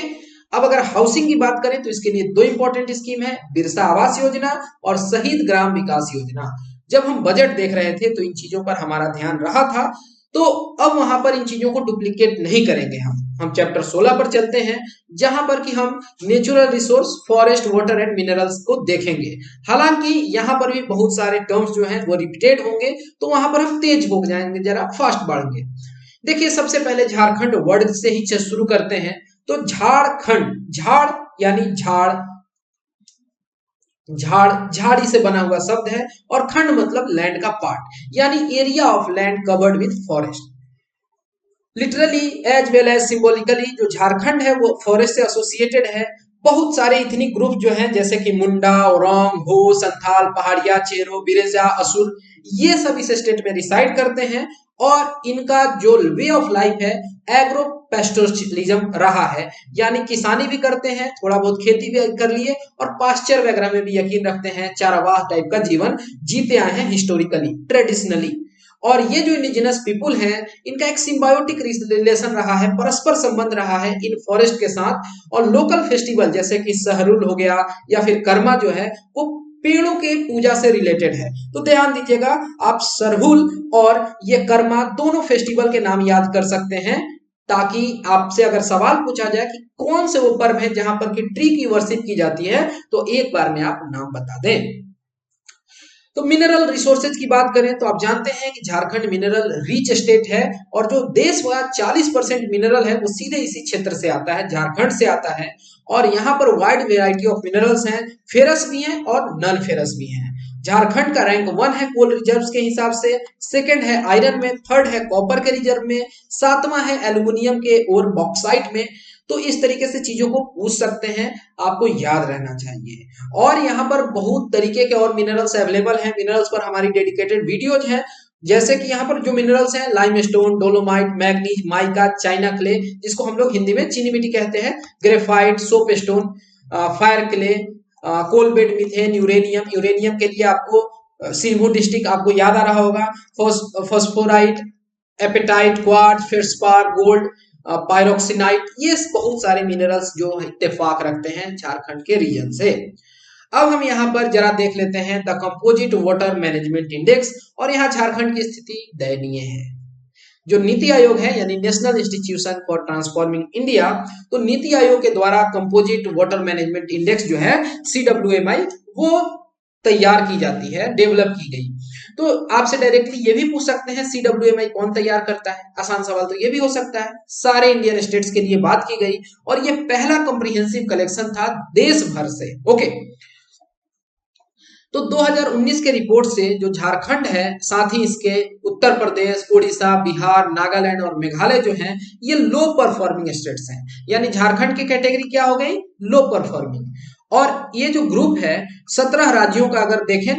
अब अगर हाउसिंग की बात करें तो इसके लिए दो इंपॉर्टेंट स्कीम है, बिरसा आवास योजना और शहीद ग्राम विकास योजना। जब हम बजट देख रहे थे तो इन चीजों पर हमारा ध्यान रहा था, तो अब वहां पर इन चीजों को डुप्लीकेट नहीं करेंगे। हम चैप्टर 16 पर चलते हैं, जहां पर कि हम natural resource, forest, water and minerals को देखेंगे। हालांकि यहाँ पर भी बहुत सारे टर्म्स जो हैं वो रिपीटेड होंगे, तो वहां पर हम तेज हो जाएंगे, जरा फास्ट बढ़ेंगे। देखिए, सबसे पहले झारखंड वर्ड से ही शुरू करते हैं। तो झारखंड, झाड़ यानी झाड़, झाड़ी से बना हुआ शब्द है, और खंड मतलब लैंड का पार्ट, यानी area of land covered with forest. Literally as well as symbolically जो झारखंड है वो फॉरेस्ट से एसोसिएटेड है। बहुत सारे इथनिक ग्रुप जो हैं, जैसे कि मुंडा, ओरोंग, हो, संथाल, पहाड़िया, चेरो, बिरेजा, असुर, ये सब इस स्टेट में रिसाइड करते हैं। और इनका जो वे ऑफ लाइफ है एग्रो पेस्टोरलिज्म रहा है, यानी किसानी भी करते हैं, थोड़ा बहुत खेती भी कर लिए, और पास्चर वगैरह में भी यकीन रखते हैं, चारावाह टाइप का जीवन जीते आए हैं हिस्टोरिकली, ट्रेडिशनली। और ये जो इंडिजिनस पीपुल हैं, इनका एक सिम्बायोटिक रिलेशन रहा है, परस्पर संबंध रहा है इन फॉरेस्ट के साथ। और लोकल फेस्टिवल जैसे कि सहरुल हो गया या फिर कर्मा जो है वो पेड़ों के पूजा से रिलेटेड है। तो ध्यान दीजिएगा, आप सरहुल और ये कर्मा दोनों फेस्टिवल के नाम याद कर सकते हैं, ताकि आपसे अगर सवाल पूछा जाए कि कौन से वो पर्व है जहां पर कि ट्री की वर्शिप की जाती है, तो एक बार में आप नाम बता दें। तो मिनरल रिसोर्सेज की बात करें तो आप जानते हैं कि झारखंड मिनरल रिच स्टेट है, और जो देश का 40% मिनरल है वो सीधे इसी क्षेत्र से आता है, झारखंड से आता है। और यहाँ पर वाइड वेराइटी ऑफ मिनरल्स हैं, फेरस भी हैं और नॉन फेरस भी हैं। झारखंड का रैंक 1 है कोल रिजर्व्स के हिसाब से, सेकंड है आयरन में, थर्ड है कॉपर के रिजर्व में, सातवां है एल्यूमिनियम के और बॉक्साइट में। तो इस तरीके से चीजों को पूछ सकते हैं, आपको याद रहना चाहिए। और यहाँ पर बहुत तरीके के और मिनरल्स अवेलेबल हैं, मिनरल्स पर हमारी डेडिकेटेड वीडियोज हैं। जैसे कि यहाँ पर जो मिनरल्स हैं, limestone, dolomite, manganese, mica, China clay, जिसको हम लोग हिंदी में चीनी मिट्टी कहते हैं, graphite, soap stone, fire clay, coalbed, methane, uranium. Uranium के लिए आपको सिरमौर डिस्ट्रिक्ट आपको याद आ रहा होगा, phosphorite, apatite, quartz, feldspar, gold, pyroxenite, ये बहुत सारे मिनरल्स जो इत्तेफाक रखते हैं झारखंड के रीजन से। अब हम यहाँ पर जरा देख लेते हैं the composite water management index, और यहाँ झारखंड की स्थिति दयनीय है। जो नीति आयोग है, यानी national institution for transforming India, तो नीति आयोग के द्वारा कंपोजिट वाटर मैनेजमेंट इंडेक्स जो है CWMI, वो तैयार की जाती है, डेवलप की गई। तो आपसे डायरेक्टली ये भी पूछ सकते हैं CWMI कौन तैयार करता है, आसान सवाल तो ये भी हो सकता है। सारे इंडियन स्टेट्स के लिए बात की गई, और ये पहला कॉम्प्रिहेंसिव कलेक्शन था देश भर से। ओके, तो 2019 के रिपोर्ट से जो झारखंड है, साथ ही इसके उत्तर प्रदेश, उड़ीसा, बिहार, नागालैंड और मेघालय जो हैं, ये लो परफॉर्मिंग स्टेट्स हैं। यानी झारखंड की कैटेगरी क्या हो गई, लो परफॉर्मिंग। और ये जो ग्रुप है 17 राज्यों का अगर देखें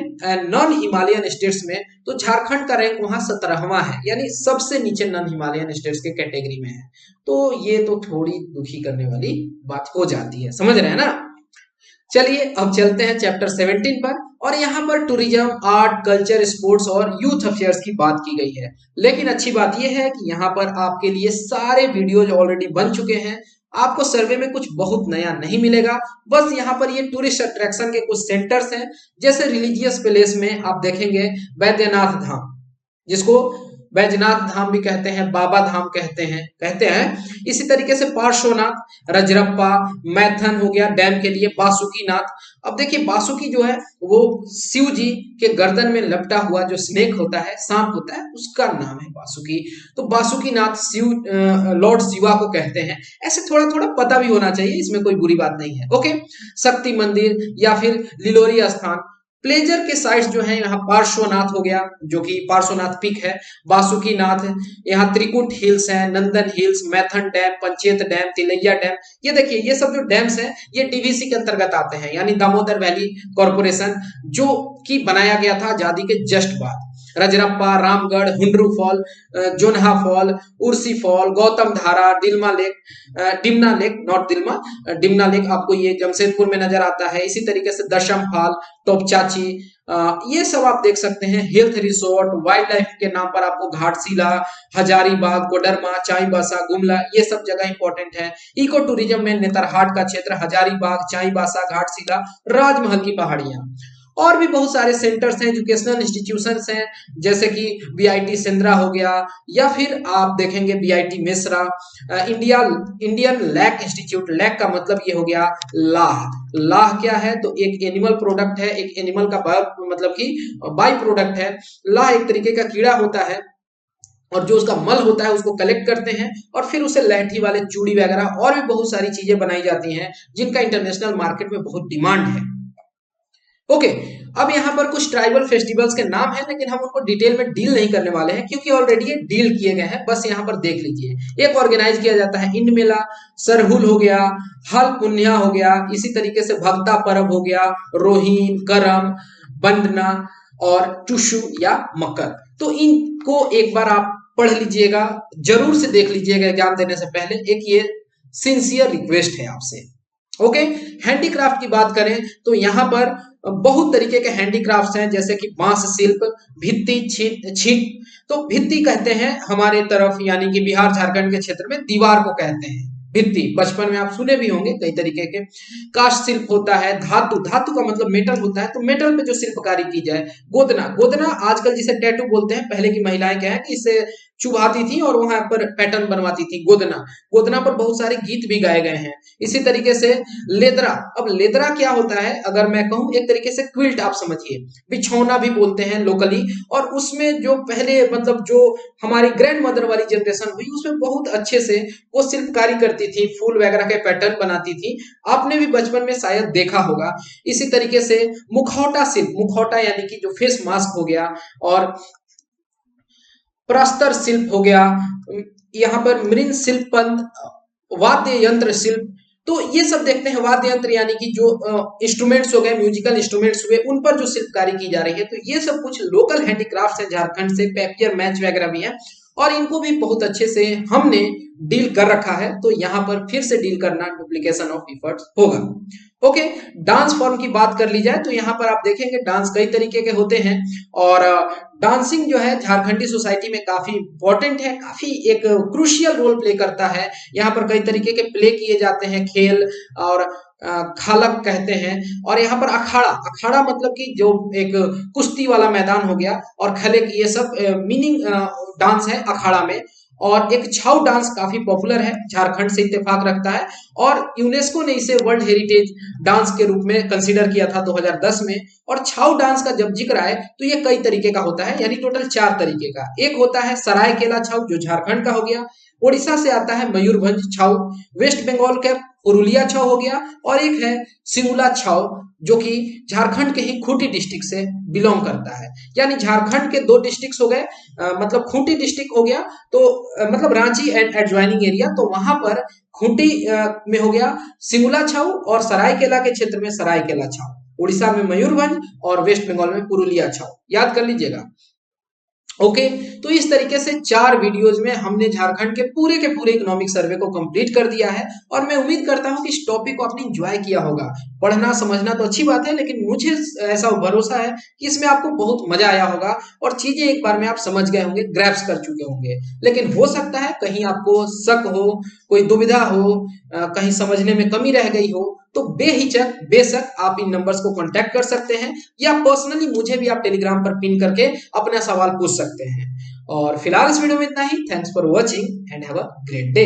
नॉन हिमालयन स्टेट्स में, तो झारखंड का रैंक वहां 17वां है, यानी सबसे नीचे नॉन हिमालयन स्टेट्स के कैटेगरी में है। तो ये तो थोड़ी दुखी करने वाली बात हो जाती है, समझ रहे हैं ना। चलिए अब चलते हैं चैप्टर 17 पर, और यहाँ पर टूरिज्म, आर्ट, कल्चर, स्पोर्ट्स और यूथ अफेयर्स की बात की गई है। लेकिन अच्छी बात यह है कि यहाँ पर आपके लिए सारे वीडियोज ऑलरेडी बन चुके हैं, आपको सर्वे में कुछ बहुत नया नहीं मिलेगा। बस यहाँ पर ये टूरिस्ट अट्रैक्शन के कुछ सेंटर्स हैं, जैसे रिलीजियस प्लेस में आप देखेंगे बैद्यनाथ धाम, जिसको बैजनाथ धाम भी कहते हैं, बाबा धाम कहते हैं। इसी तरीके से पार्श्वनाथ, रजरप्पा, मैथन हो गया डैम के लिए, बासुकीनाथ। अब देखिए बासुकी जो है वो शिव जी के गर्दन में लपटा हुआ जो स्नेक होता है, सांप होता है, उसका नाम है बासुकी। तो बासुकीनाथ शिव, लॉर्ड शिवा को कहते हैं। ऐसे थोड़ा थोड़ा पता भी होना चाहिए, इसमें कोई बुरी बात नहीं है। ओके, शक्ति मंदिर या फिर लिलोरी स्थान। प्लेजर के साइट्स जो है यहाँ पार्श्वनाथ हो गया, जो कि पार्श्वनाथ पीक है, बासुकीनाथ, यहाँ त्रिकुट हिल्स है, Nandan hills, Maithon dam, Panchet dam, Tilaiya dam. ये देखिए ये सब जो डैम्स हैं ये डीवीसी के अंतर्गत आते हैं, यानी दामोदर वैली कॉर्पोरेशन, जो कि बनाया गया था आजादी के जस्ट बाद। रजरप्पा, रामगढ़, हुंडरू फॉल, जोन्हा फॉल, उर्सी फॉल, गौतम धारा, Dilma lake, Dimna lake, not Dilma, Dimna lake आपको ये जमशेदपुर में नजर आता है। इसी तरीके से दशम फॉल, टोपचाची, ये सब आप देख सकते हैं। हेल्थ रिसोर्ट, वाइल्ड लाइफ के नाम पर आपको घाटशिला, हजारीबाग, कोडरमा, चाईबासा, गुमला, ये सब जगह इंपॉर्टेंट है। इको टूरिज्म में नेतरहाट का क्षेत्र, हजारीबाग, चाईबासा, घाटशिला, राजमहल की पहाड़ियां, और भी बहुत सारे सेंटर्स हैं, एजुकेशनल इंस्टीट्यूशंस हैं, जैसे कि बीआईटी सेंद्रा हो गया, या फिर आप देखेंगे BIT Mishra, Indian lac institute. Lac का मतलब ये हो गया लाह। लाह क्या है? तो एक एनिमल प्रोडक्ट है, एक एनिमल का मतलब कि बाई प्रोडक्ट है। लाह एक तरीके का कीड़ा होता है, और जो उसका मल होता है उसको कलेक्ट करते हैं और फिर उसे लहठी वाले चूड़ी वगैरह और भी बहुत सारी चीजें बनाई जाती हैं, जिनका इंटरनेशनल मार्केट में बहुत डिमांड है। ओके, अब यहाँ पर कुछ ट्राइबल फेस्टिवल्स के नाम हैं, लेकिन हम उनको डिटेल में डील नहीं करने वाले हैं, क्योंकि ऑलरेडी ये डील किए गए हैं। बस यहाँ पर देख लीजिए। एक ऑर्गेनाइज किया जाता है इंड मेला, सरहुल हो गया, हल पुन्या हो गया, इसी तरीके से भक्ता पर्व हो गया, रोहिन, करम, बंदना और टुशु या मकर। तो इनको एक बार आप पढ़ लीजिएगा, जरूर से देख लीजिएगा एग्जाम देने से पहले। एक ये सिंसियर रिक्वेस्ट है आपसे। ओके, हैंडीक्राफ्ट की बात करें तो यहाँ पर बहुत तरीके के हैंडीक्राफ्ट्स हैं, जैसे कि बांस शिल्प, भित्ति छीट। तो भित्ति कहते हैं हमारे तरफ, यानी कि बिहार झारखंड के क्षेत्र में दीवार को कहते हैं भित्ति। बचपन में आप सुने भी होंगे कई तरीके के। काष्ठ शिल्प होता है, धातु, धातु का मतलब मेटल होता है, तो मेटल पे जो शिल्पकारी की जाए। गोदना, गोदना आजकल जिसे टैटू बोलते हैं, पहले की महिलाएं क्या है कि इसे चुभाती थी और वहां पर पैटर्न बनवाती थी। गोदना, गोदना पर बहुत सारे गीत भी गाए गए हैं। इसी तरीके से लेदरा। अब लेदरा क्या होता है, अगर मैं कहूं एक तरीके से क्विल्ट आप समझिए, बिछौना भी बोलते हैं लोकली। और उसमें जो पहले मतलब जो हमारी ग्रैंड मदर वाली जनरेशन हुई, उसमें बहुत अच्छे से वो शिल्पकारी करती थी, फूल वगैरह के पैटर्न बनाती थी। आपने भी बचपन में शायद देखा होगा। इसी तरीके से मुखौटा शिल्प, मुखौटा यानी कि जो फेस मास्क हो गया, और प्रस्तर शिल्प हो गया, यहाँ पर मृण शिल्प, वाद्य यंत्र शिल्प। तो ये सब देखते हैं। वाद्य यंत्र यानी कि जो इंस्ट्रूमेंट्स हो गए, म्यूजिकल इंस्ट्रूमेंट्स हुए, उन पर जो शिल्पकारी की जा रही है। तो ये सब कुछ लोकल हैंडीक्राफ्ट्स है झारखंड से। पेपियर मैच वगैरह भी है, और इनको भी बहुत अच्छे से हमने डील कर रखा है। तो यहाँ पर फिर से डील करना डुप्लीकेशन ऑफ एफर्ट्स होगा। ओके, डांस फॉर्म की बात कर ली जाए तो यहाँ पर आप देखेंगे डांस कई तरीके के होते हैं, और डांसिंग जो है झारखंडी सोसाइटी में काफी इंपॉर्टेंट है, काफी एक क्रूशियल रोल प्ले करता है। यहाँ पर कई तरीके के प्ले किए जाते हैं, खेल और खालक कहते हैं। और यहाँ पर अखाड़ा, अखाड़ा मतलब कि जो एक कुश्ती वाला मैदान हो गया, और खलेक, ये सब मीनिंग डांस है अखाड़ा में। और एक छाऊ डांस काफी पॉपुलर है, झारखंड से इत्तेफाक रखता है, और यूनेस्को ने इसे वर्ल्ड हेरिटेज डांस के रूप में कंसीडर किया था 2010 में। और छाऊ डांस का जब जिक्र आए तो ये कई तरीके का होता है, यानी टोटल 4 तरीके का। एक होता है सरायकेला छाऊ, जो झारखंड का हो गया। उड़ीसा से आता है मयूरभंज छाऊ। वेस्ट बंगाल का पुरुलिया छाऊ हो गया। और एक है सिंगुला छाऊ, जो कि झारखंड के ही खूंटी डिस्ट्रिक्ट से बिलोंग करता है। यानी झारखंड के 2 डिस्ट्रिक्ट हो गए, मतलब खूंटी डिस्ट्रिक्ट हो गया, तो मतलब रांची एंड एडजॉइनिंग एरिया, तो वहां पर खूंटी में हो गया सिंगुला छाऊ, और सरायकेला के क्षेत्र में सरायकेला छाऊ। उड़ीसा में मयूरभंज, और वेस्ट बंगाल में पुरुलिया छाऊ। याद कर लीजिएगा। ओके, तो इस तरीके से 4 वीडियोज में हमने झारखंड के पूरे इकोनॉमिक सर्वे को कंप्लीट कर दिया है। और मैं उम्मीद करता हूं कि इस टॉपिक को आपने एंजॉय किया होगा। पढ़ना समझना तो अच्छी बात है, लेकिन मुझे ऐसा भरोसा है कि इसमें आपको बहुत मजा आया होगा, और चीजें एक बार में आप समझ गए होंगे, ग्रैप्स कर चुके होंगे। लेकिन हो सकता है कहीं आपको शक हो, कोई दुविधा हो, कहीं समझने में कमी रह गई हो, तो बेशक आप इन नंबर्स को कांटेक्ट कर सकते हैं, या पर्सनली मुझे भी आप टेलीग्राम पर पिन करके अपना सवाल पूछ सकते हैं। और फिलहाल इस वीडियो में इतना ही। Thanks for watching and have a great day.